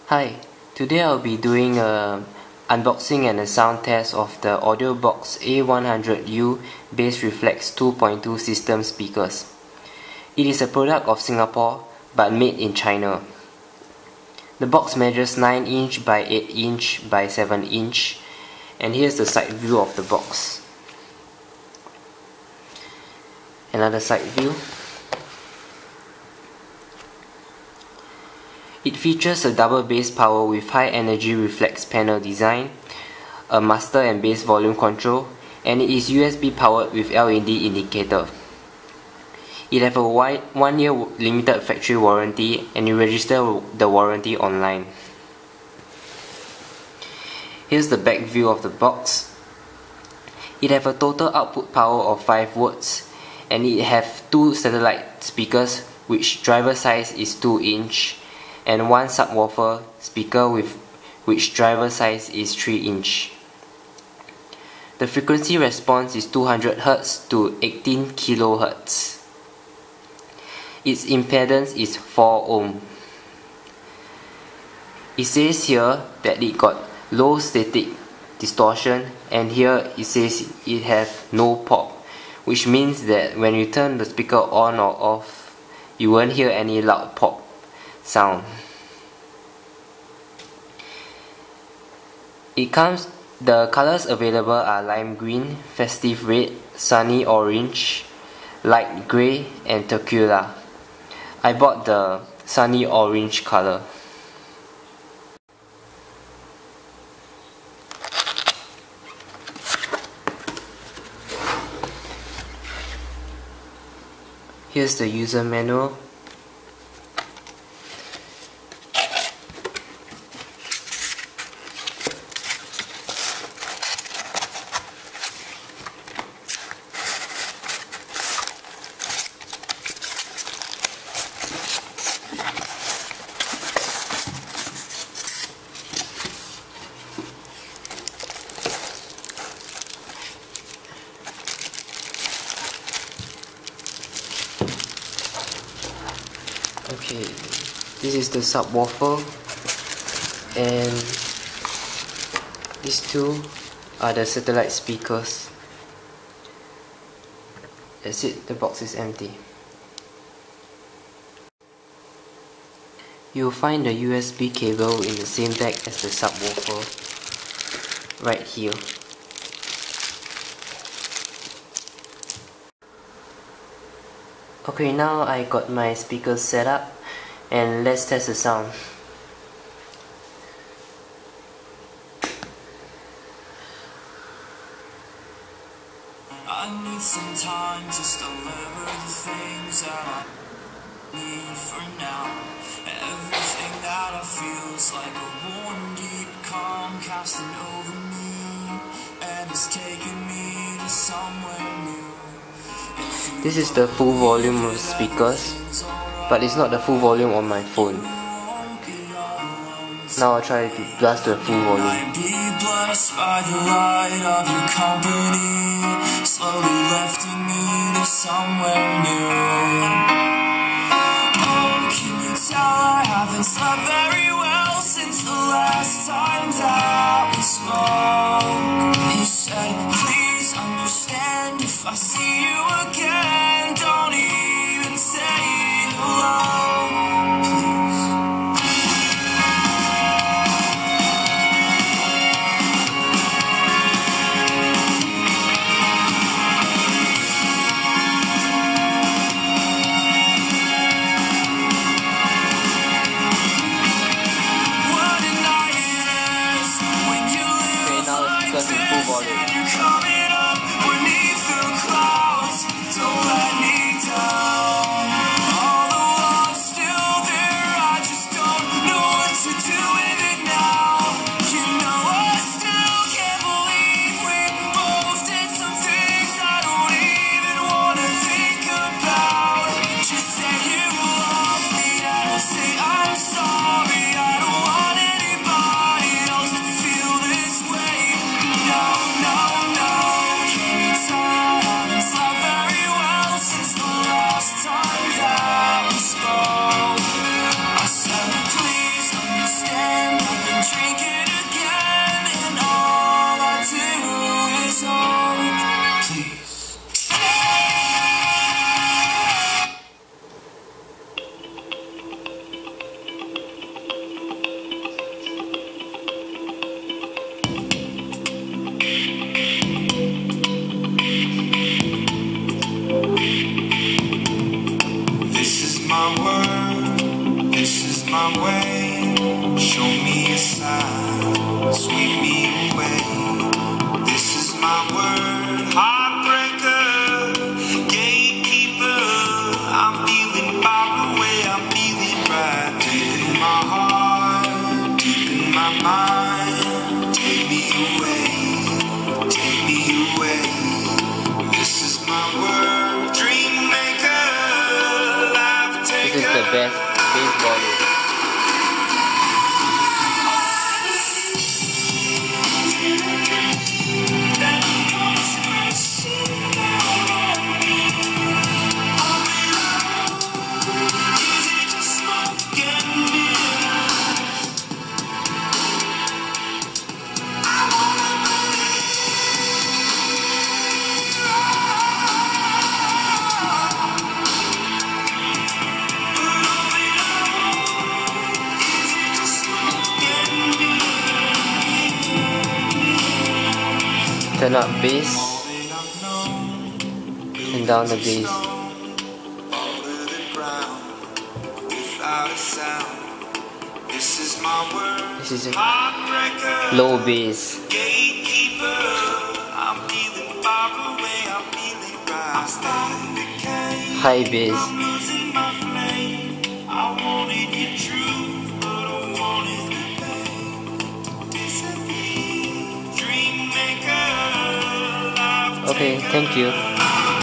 Hi, today I'll be doing a unboxing and a sound test of the AUDIOBOX A100-U Bass Reflex 2.2 system speakers. It is a product of Singapore but made in China. The box measures 9 inch by 8 inch by 7 inch, and here's the side view of the box. Another side view. It features a double bass power with high energy reflex panel design, a master and bass volume control, and it is USB powered with LED indicator. It has a 1 year limited factory warranty, and you register the warranty online. Here's the back view of the box. It has a total output power of 5 watts, and it has 2 satellite speakers which driver size is 2 inch, and 1 subwoofer speaker with which driver size is 3 inch. The frequency response is 200 Hz to 18 kHz. Its impedance is 4 ohm. It says here that it got low static distortion, and here it says it has no pop, which means that when you turn the speaker on or off, you won't hear any loud pop sound. The colors available are lime green, festive red, sunny orange, light grey, and turquoise. I bought the sunny orange color. Here's the user manual. Okay, this is the subwoofer, and these two are the satellite speakers. That's it, the box is empty. You'll find the USB cable in the same bag as the subwoofer, right here. Okay, now I got my speakers set up, and let's test the sound. I need some time just to deliver the things that I need for now. Everything that I feel is like a warm, deep calm casting over me, and it's taking me to somewhere new. This is the full volume of the speakers, but it's not the full volume on my phone. Now I'll try to blast the full volume. I'd be blessed by the light of your company, slowly lifting me to somewhere new. Oh, can you tell I haven't slept very well since the last time that we spoke? You said, please understand if I see you again, don't even say hello, please. my way. Show me a sign, sweep me away. This is my word, heartbreaker, gatekeeper. I'm feeling far away, I'm feeling right deep in my heart, deep in my mind. Take me away, take me away. This is my word, dream maker, life taker. This is the best bass volume. Turn up bass and down the bass. This is low bass. High bass. Okay, thank you.